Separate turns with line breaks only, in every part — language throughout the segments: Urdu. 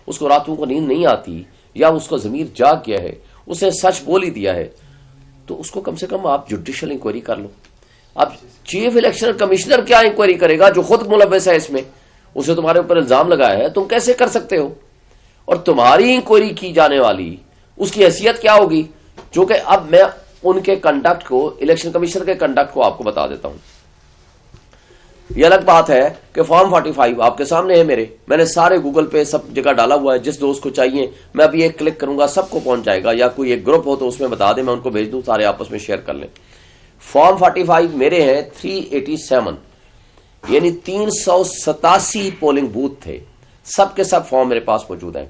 اس کو راتوں کو نیند نہیں آتی یا اس کو ضمیر جاگ گیا ہے, اس نے سچ بول ہی دیا ہے, تو اس کو کم سے کم آپ جوڈیشل انکوائری کر لو. اب چیف الیکشن کمشنر کیا انکوائری کرے گا جو خود ملوث ہے اس میں, اسے تمہارے اوپر الزام لگایا ہے, تم کیسے کر سکتے ہو؟ اور تمہاری انکوائری کی جانے والی اس کی حیثیت کیا ہوگی؟ چونکہ اب میں ان کے کنڈکٹ کو, الیکشن کمیشن کے کنڈکٹ کو آپ کو بتا دیتا ہوں. یہ الگ بات ہے کہ فارم 45 آپ کے سامنے ہے میرے, میں نے سارے گوگل پہ سب جگہ ڈالا ہوا ہے, جس دوست کو چاہیے میں ابھی ایک کلک کروں گا سب کو پہنچ جائے گا, یا کوئی ایک گروپ ہو تو اس میں بتا دیں میں ان کو بھیج دوں, سارے آپس میں شیئر کر لیں. فارم 45 میرے ہیں 387, یعنی 387 پولنگ بوتھ تھے, سب کے سب فارم میرے پاس موجود ہیں.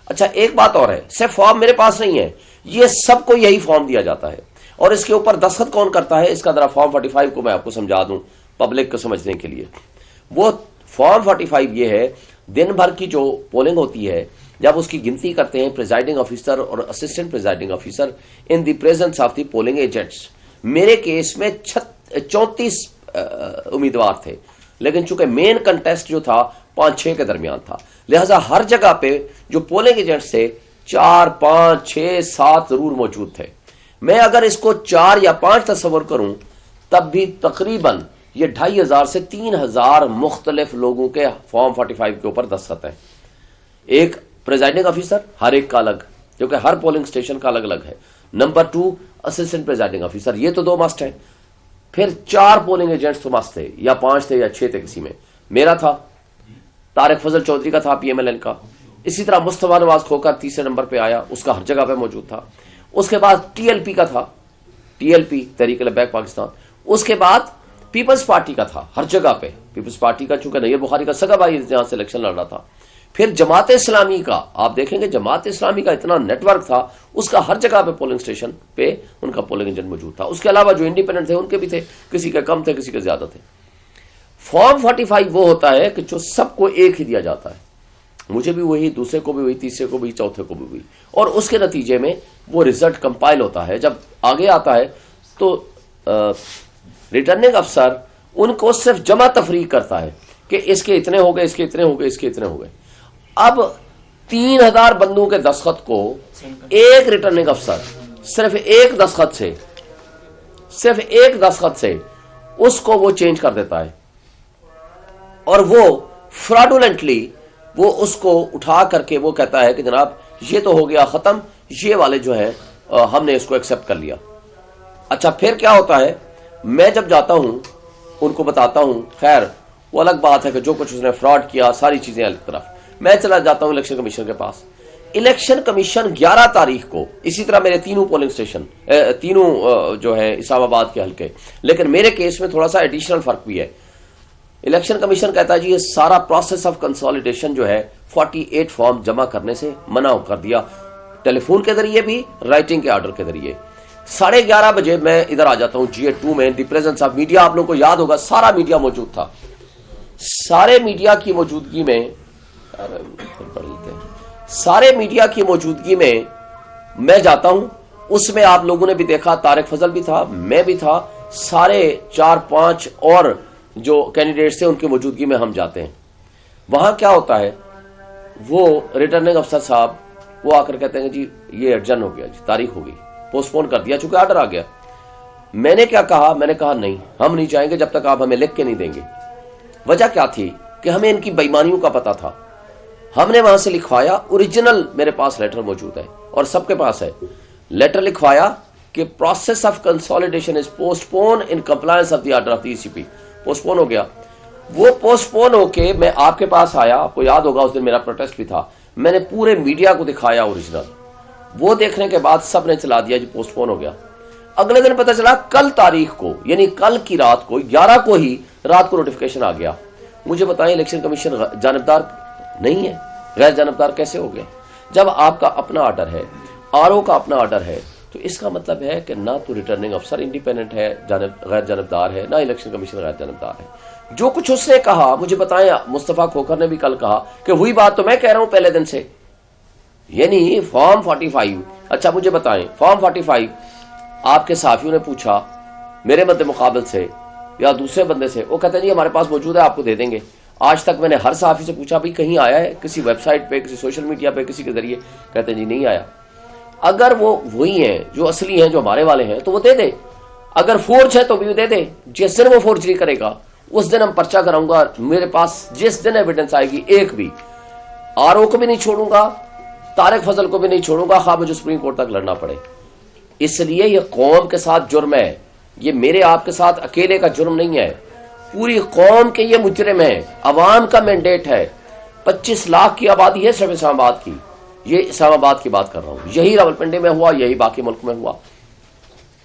اچھا ایک بات اور ہے, صرف فارم میرے پاس نہیں ہے, یہ سب کو یہی فارم دیا جاتا ہے, اور اس کے اوپر دستخط کون کرتا ہے اس کا ذرا فارم 45 کو میں آپ کو سمجھا دوں پبلک کو سمجھنے کے لیے. وہ فارم 45 یہ ہے, دن بھر کی جو پولنگ ہوتی ہے جب اس کی گنتی کرتے ہیں پریزائڈنگ آفیسر اور assistant presiding officer in the presence of the polling agents. میرے کیس میں 34 امیدوار تھے, لیکن چونکہ مین کنٹیسٹ جو تھا 5-6 کے درمیان تھا, لہذا ہر جگہ پہ جو پولنگ ایجنٹس تھے 4, 5, 6, 7 ضرور موجود تھے. میں اگر اس کو 4 یا 5 تصور کروں تب بھی تقریباً یہ 2500 سے 3000 مختلف لوگوں کے فارم 45 کے اوپر دستخط ہیں. ایک پریزائڈنگ آفیسر ہر ایک کا الگ, کیونکہ ہر پولنگ اسٹیشن کا الگ الگ ہے. نمبر 2 اسسٹنٹ پریزائڈنگ آفیسر, یہ تو 2 مسٹ ہیں. پھر 4 پولنگ ایجنٹس تو مسٹ تھے, یا 5 تھے یا 6 تھے کسی میں. میرا تھا, طارق فضل چودھری کا تھا پی ایم ایل این کا, اسی طرح مصطفیٰ نواز کھوکھر تیسرے نمبر پہ آیا, اس کا ہر جگہ پہ موجود تھا. اس کے بعد ٹی ایل پی کا تھا, T L P Tehreek Labbaik Pakistan. اس کے بعد پیپلز پارٹی کا تھا ہر جگہ پہ, پیپلز پارٹی کا چونکہ نیر بخاری کا سگا بھائی یہاں سے الیکشن لڑ رہا تھا. پھر جماعت اسلامی کا آپ دیکھیں گے, جماعت اسلامی کا اتنا نیٹ ورک تھا, اس کا ہر جگہ پہ پولنگ اسٹیشن پہ ان کا پولنگ ایجنٹ موجود تھا. اس کے علاوہ جو انڈیپینڈنٹ تھے ان کے بھی تھے, کسی کے کم تھے کسی کے زیادہ تھے. فارم 45 وہ ہوتا ہے کہ جو سب کو ایک ہی دیا جاتا ہے, مجھے بھی وہی, دوسرے کو بھی وہی, تیسرے کو بھی, چوتھے کو بھی وہی, اور اس کے نتیجے میں وہ رزلٹ کمپائل ہوتا ہے. جب آگے آتا ہے تو ریٹرننگ افسر ان کو صرف جمع تفریق کرتا ہے کہ اس کے اتنے ہو گئے, اس کے اتنے ہو گئے, اس کے اتنے ہو گئے. اب 3000 بندوں کے دستخط کو ایک ریٹرننگ افسر صرف ایک دستخط سے اس کو وہ چینج کر دیتا ہے, اور وہ فراڈولنٹلی وہ اس کو اٹھا کر کے وہ کہتا ہے کہ جناب یہ تو ہو گیا ختم, یہ والے جو ہیں ہم نے اس کو ایکسپٹ کر لیا. اچھا پھر کیا ہوتا ہے, میں جب جاتا ہوں ان کو بتاتا ہوں, خیر وہ الگ بات ہے کہ جو کچھ اس نے فراڈ کیا ساری چیزیں الگ طرف, میں چلا جاتا ہوں الیکشن کمیشن کے پاس. الیکشن کمیشن 11 تاریخ کو, اسی طرح میرے تینوں پولنگ اسٹیشن تینوں جو ہے اسلام آباد کے حلقے, لیکن میرے کیس میں تھوڑا سا ایڈیشنل فرق بھی ہے. الیکشن کمیشن کہتا ہے جی یہ سارا پروسیس آف کنسالیڈیشن جو ہے 48 فارم جمع کرنے سے منع کر دیا, ٹیلی فون کے ذریعے بھی, رائٹنگ کے آرڈر کے ذریعے. 11:30 بجے میں ادھر آ جاتا ہوں GA2 میں, دی پریزنس آف میڈیا. آپ لوگوں کو یاد ہوگا سارا میڈیا موجود تھا. سارے میڈیا کی موجودگی میں میں جاتا ہوں. اس میں آپ لوگوں نے بھی دیکھا, طارق فضل بھی تھا, میں بھی تھا, سارے 4-5 اور جو کینڈیڈیٹس تھے ان کی موجودگی میں ہم جاتے ہیں. وہاں کیا ہوتا ہے, وہ ریٹرننگ افسر صاحب وہ آ کر کہتے ہیں جی یہ ایڈجن ہو گیا, جی تاریخ ہو گئی, پوسٹ پون کر دیا چونکہ آرڈر آ گیا. میں نے کیا کہا, میں نے کہا نہیں ہم نہیں جائیں گے جب تک آپ ہمیں لکھ کے نہیں دیں گے. وجہ کیا تھی کہ ہمیں ان کی بےایمانیوں کا پتا تھا. ہم نے وہاں سے لکھوایا, اوریجنل میرے پاس لیٹر موجود ہے اور سب کے پاس ہے, لیٹر لکھوایا کہ process of consolidation is postpone in compliance of the order of the ECP. Postpone ہو گیا. وہ پوسٹ پون ہو کے میں آپ کے پاس آیا, آپ کو یاد ہوگا اس دن میرا پروٹیسٹ بھی تھا, میں نے پورے میڈیا کو دکھایا اوریجنل. وہ دیکھنے کے بعد سب نے چلا دیا جی پوسٹ پون ہو گیا. اگلے دن پتہ چلا کل تاریخ کو, یعنی کل کی رات کو 11 کو ہی رات کو نوٹیفیکیشن آ گیا. مجھے بتائیں الیکشن کمیشن جانبدار نہیں ہے, غیر جانبدار کیسے ہو گیا؟ جب آپ کا اپنا آرڈر ہے, RO کا اپنا آرڈر ہے, تو اس کا مطلب ہے کہ نہ تو ریٹرننگ افسر انڈیپینڈنٹ ہے غیر جانبدار ہے, نہ الیکشن کمیشن غیر جانبدار ہے. جو کچھ اس نے کہا مجھے بتائیں, مصطفیٰ کھوکھر نے بھی کل کہا کہ وہی بات تو میں کہہ رہا ہوں پہلے دن سے, یعنی فارم 45. اچھا مجھے بتائیں فارم 45 آپ کے صحافیوں نے پوچھا میرے مد مقابل سے یا دوسرے بندے سے, وہ کہتے ہیں جی ہمارے پاس موجود ہے آپ کو دے دیں گے. آج تک میں نے ہر صحافی سے پوچھا بھائی کہیں آیا ہے کسی ویب سائٹ پہ، کسی سوشل میڈیا پہ، کسی کے ذریعے؟ کہتے ہیں جی نہیں آیا۔ اگر وہ وہی ہیں جو اصلی ہیں، جو ہمارے والے ہیں، تو وہ دے دے، اگر فورج ہے تو بھی وہ دے دے۔ جس دن وہ فورجری کرے گا اس دن ہم پرچہ کراؤں گا، میرے پاس جس دن ایویڈنس آئے گی، ایک بھی آر او کو بھی نہیں چھوڑوں گا، طارق فضل کو بھی نہیں چھوڑوں گا، خواہ مجھے سپریم کورٹ تک لڑنا پڑے۔ اس لیے یہ قوم کے ساتھ جرم ہے، یہ میرے آپ کے ساتھ اکیلے کا جرم نہیں ہے، پوری قوم کے یہ مجرم ہے، عوام کا مینڈیٹ ہے۔ 25 لاکھ کی آبادی ہے صرف اسلام آباد کی، یہ اسلام آباد کی بات کر رہا ہوں، یہی راولپنڈی میں ہوا، یہی باقی ملک میں ہوا۔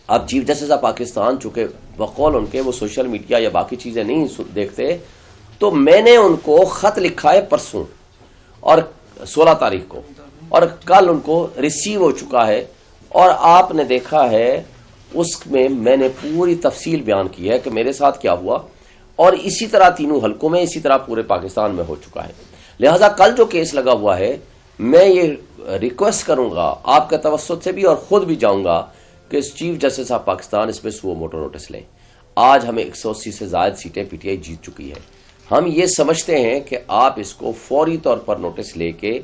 اب چیف جسٹس آف پاکستان چونکہ بقول ان کے وہ سوشل میڈیا یا باقی چیزیں نہیں دیکھتے، تو میں نے ان کو خط لکھا ہے پرسوں اور 16 تاریخ کو، اور کل ان کو ریسیو ہو چکا ہے، اور آپ نے دیکھا ہے اس میں میں نے پوری تفصیل بیان کی ہے کہ میرے ساتھ کیا ہوا، اور اسی طرح تینوں حلقوں میں، اسی طرح پورے پاکستان میں ہو چکا ہے۔ لہذا کل جو کیس لگا ہوا ہے، میں یہ ریکویسٹ کروں گا آپ کے توسط سے بھی، اور خود بھی جاؤں گا کہ چیف جسٹس آف پاکستان اس میں سو موٹو نوٹس لیں۔ آج ہمیں 180 سے زائد سیٹیں پی ٹی آئی جیت چکی ہے، ہم یہ سمجھتے ہیں کہ آپ اس کو فوری طور پر نوٹس لے کے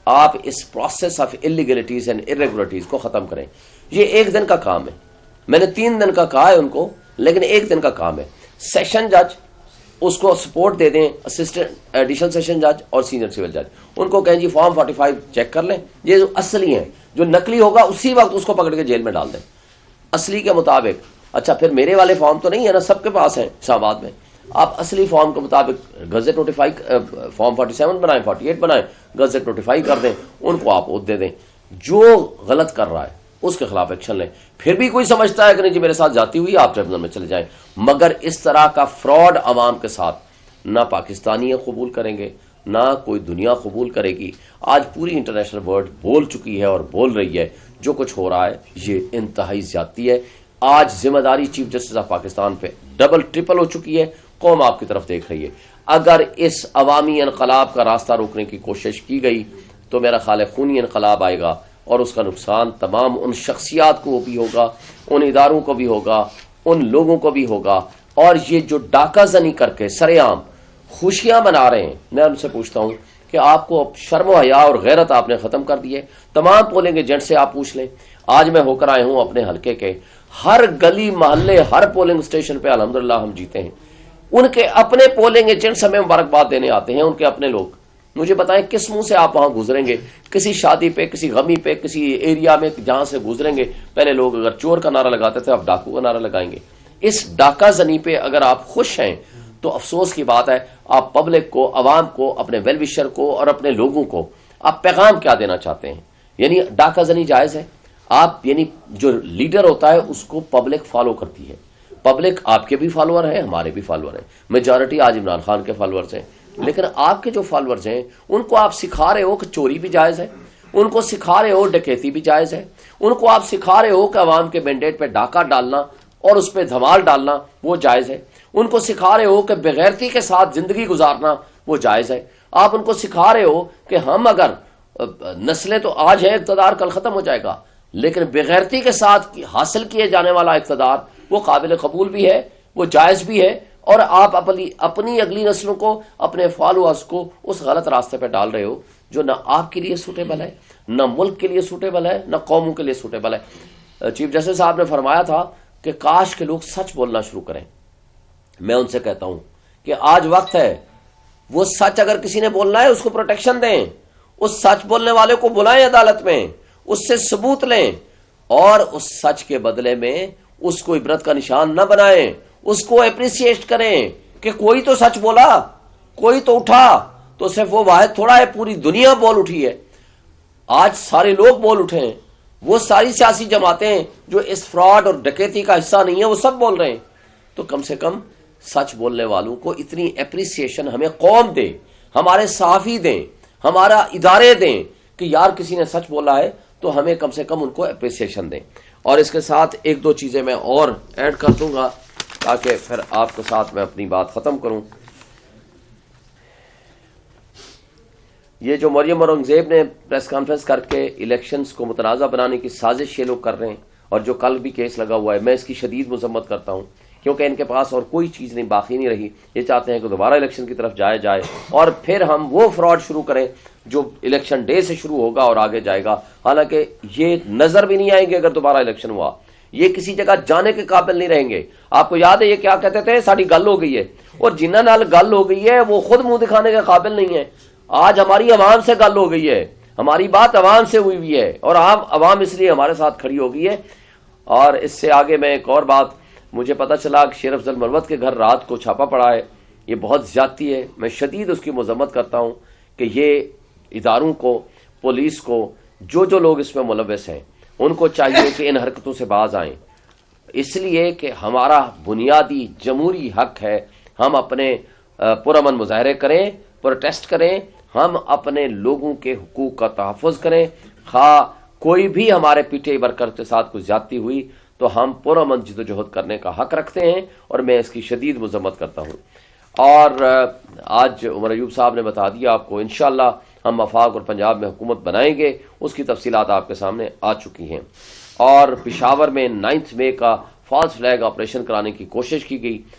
آپ اس پروسیس آف انلیگلٹیز اینڈ ارریگولرٹیز کو ختم کریں۔ یہ ایک دن کا کام ہے، میں نے 3 دن کا کہا ہے ان کو، لیکن ایک دن کا کام ہے۔ سیشن جج اس کو سپورٹ دے دیں، اسسٹنٹ ایڈیشنل سیشن جج اور سینئر سول جج، ان کو کہیں جی فارم 45 چیک کر لیں، یہ جو اصلی ہیں، جو نقلی ہوگا اسی وقت اس کو پکڑ کے جیل میں ڈال دیں اصلی کے مطابق۔ اچھا پھر میرے والے فارم تو نہیں ہے نا، سب کے پاس ہیں اسلام آباد میں، آپ اصلی فارم کے مطابق گزٹ نوٹیفائی، فارم 47 بنائیں، 48 بنائیں، گزٹ نوٹیفائی کر دیں، ان کو آپ عہد دے دیں۔ جو غلط کر رہا ہے اس کے خلاف ایکشن لیں۔ پھر بھی کوئی سمجھتا ہے کہ نہیں جی میرے ساتھ جاتی ہوئی، آپ ٹریبونل میں چلے جائیں، مگر اس طرح کا فراڈ عوام کے ساتھ نہ پاکستانی قبول کریں گے، نہ کوئی دنیا قبول کرے گی۔ آج پوری انٹرنیشنل ورلڈ بول چکی ہے اور بول رہی ہے، جو کچھ ہو رہا ہے یہ انتہائی زیادتی ہے۔ آج ذمہ داری چیف جسٹس آف پاکستان پہ ڈبل ٹرپل ہو چکی ہے، قوم آپ کی طرف دیکھ رہی ہے۔ اگر اس عوامی انقلاب کا راستہ روکنے کی کوشش کی گئی تو میرا خیال ہے خونی انقلاب آئے گا، اور اس کا نقصان تمام ان شخصیات کو بھی ہوگا، ان اداروں کو بھی ہوگا، ان لوگوں کو بھی ہوگا۔ اور یہ جو ڈاکہ زنی کر کے سرے عام خوشیاں منا رہے ہیں، میں ان سے پوچھتا ہوں کہ آپ کو شرم و حیا اور غیرت آپ نے ختم کر دی ہے؟ تمام پولنگ ایجنٹ سے آپ پوچھ لیں، آج میں ہو کر آئے ہوں اپنے حلقے کے، ہر گلی محلے ہر پولنگ اسٹیشن پہ الحمدللہ ہم جیتے ہیں، ان کے اپنے پولنگ ایجنٹس ہمیں مبارکباد دینے آتے ہیں، ان کے اپنے لوگ۔ مجھے بتائیں کس منہ سے آپ وہاں گزریں گے، کسی شادی پہ، کسی غمی پہ، کسی ایریا میں جہاں سے گزریں گے، پہلے لوگ اگر چور کا نعرہ لگاتے تھے اب ڈاکو کا نعرہ لگائیں گے۔ اس ڈاکہ زنی پہ اگر آپ خوش ہیں تو افسوس کی بات ہے، آپ پبلک کو، عوام کو، اپنے ویل وشر کو اور اپنے لوگوں کو آپ پیغام کیا دینا چاہتے ہیں؟ یعنی ڈاکہ زنی جائز ہے؟ آپ یعنی جو لیڈر ہوتا ہے اس کو پبلک فالو کرتی ہے، پبلک آپ کے بھی فالوور ہیں، ہمارے بھی فالوور ہیں، میجارٹی آج عمران خان کے فالوورز ہیں، لیکن آپ کے جو فالوورز ہیں ان کو آپ سکھا رہے ہو کہ چوری بھی جائز ہے، ان کو سکھا رہے ہو ڈکیتی بھی جائز ہے، ان کو آپ سکھا رہے ہو کہ عوام کے مینڈیٹ پہ ڈاکہ ڈالنا اور اس پہ دھمال ڈالنا وہ جائز ہے، ان کو سکھا رہے ہو کہ بغیرتی کے ساتھ زندگی گزارنا وہ جائز ہے، آپ ان کو سکھا رہے ہو کہ ہم اگر نسلیں تو آج ہے، اقتدار کل ختم ہو جائے گا، لیکن بغیرتی کے ساتھ حاصل کیے جانے والا اقتدار وہ قابل قبول بھی ہے، وہ جائز بھی ہے، اور آپ اپنی اگلی نسلوں کو، اپنے فالوورز کو اس غلط راستے پہ ڈال رہے ہو جو نہ آپ کے لیے سوٹیبل ہے، نہ ملک کے لیے سوٹیبل ہے، نہ قوموں کے لیے سوٹیبل ہے۔ چیف جسٹس صاحب نے فرمایا تھا کہ کاش کے لوگ سچ بولنا شروع کریں۔ میں ان سے کہتا ہوں کہ آج وقت ہے، وہ سچ اگر کسی نے بولنا ہے اس کو پروٹیکشن دیں، اس سچ بولنے والے کو بلائیں عدالت میں، اس سے ثبوت لیں، اور اس سچ کے بدلے میں اس کو عبرت کا نشان نہ بنائیں، اس کو اپریسیٹ کریں کہ کوئی تو سچ بولا، کوئی تو اٹھا، تو صرف وہ واحد تھوڑا ہے، پوری دنیا بول اٹھی ہے۔ آج سارے لوگ بول اٹھے ہیں، وہ ساری سیاسی جماعتیں جو اس فراڈ اور ڈکیتی کا حصہ نہیں ہیں وہ سب بول رہے ہیں، تو کم سے کم سچ بولنے والوں کو اتنی اپریسیشن ہمیں قوم دے، ہمارے صحافی دیں، ہمارا ادارے دیں کہ یار کسی نے سچ بولا ہے تو ہمیں کم سے کم ان کو اپریسیشن دیں۔ اور اس کے ساتھ ایک دو چیزیں میں اور ایڈ کر دوں گا تاکہ پھر آپ کے ساتھ میں اپنی بات ختم کروں۔ یہ جو مریم اورنگزیب نے پریس کانفرنس کر کے الیکشنز کو متنازع بنانے کی سازش یہ لوگ کر رہے ہیں، اور جو کل بھی کیس لگا ہوا ہے، میں اس کی شدید مذمت کرتا ہوں۔ کیونکہ ان کے پاس اور کوئی چیز نہیں باقی نہیں رہی. یہ چاہتے ہیں کہ دوبارہ الیکشن کی طرف جائے اور پھر ہم وہ فراڈ شروع کریں جو الیکشن ڈے سے شروع ہوگا اور آگے جائے گا. حالانکہ یہ نظر بھی نہیں آئیں گے اگر دوبارہ الیکشن ہوا. یہ کسی جگہ جانے کے قابل نہیں رہیں گے. آپ کو یاد ہے یہ کیا کہتے تھے؟ ساری گل ہو گئی ہے. اور جنہاں نال گل ہو گئی ہے وہ خود منہ دکھانے کے قابل نہیں ہے. آج ہماری عوام سے گل ہو گئی ہے, ہماری بات عوام سے ہوئی ہے, اور عوام اس لیے ہمارے ساتھ کھڑی ہو گئی ہے. اور اس سے آگے میں ایک اور بات, مجھے پتہ چلا کہ شیر افضل مروت کے گھر رات کو چھاپا پڑا ہے. یہ بہت زیادتی ہے. میں شدید اس کی مذمت کرتا ہوں کہ یہ اداروں کو, پولیس کو, جو لوگ اس میں ملوث ہیں ان کو چاہیے کہ ان حرکتوں سے باز آئیں. اس لیے کہ ہمارا بنیادی جمہوری حق ہے ہم اپنے پرامن مظاہرے کریں, پروٹیسٹ کریں, ہم اپنے لوگوں کے حقوق کا تحفظ کریں. خواہ کوئی بھی ہمارے پیٹھے برکر کے ساتھ کوئی زیادتی ہوئی تو ہم پرامن جدوجہد کرنے کا حق رکھتے ہیں, اور میں اس کی شدید مذمت کرتا ہوں. اور آج عمر ایوب صاحب نے بتا دیا آپ کو, انشاءاللہ ہم وفاق اور پنجاب میں حکومت بنائیں گے. اس کی تفصیلات آپ کے سامنے آ چکی ہیں. اور پشاور میں 9 مئی کا فالس فلیگ آپریشن کرانے کی کوشش کی گئی.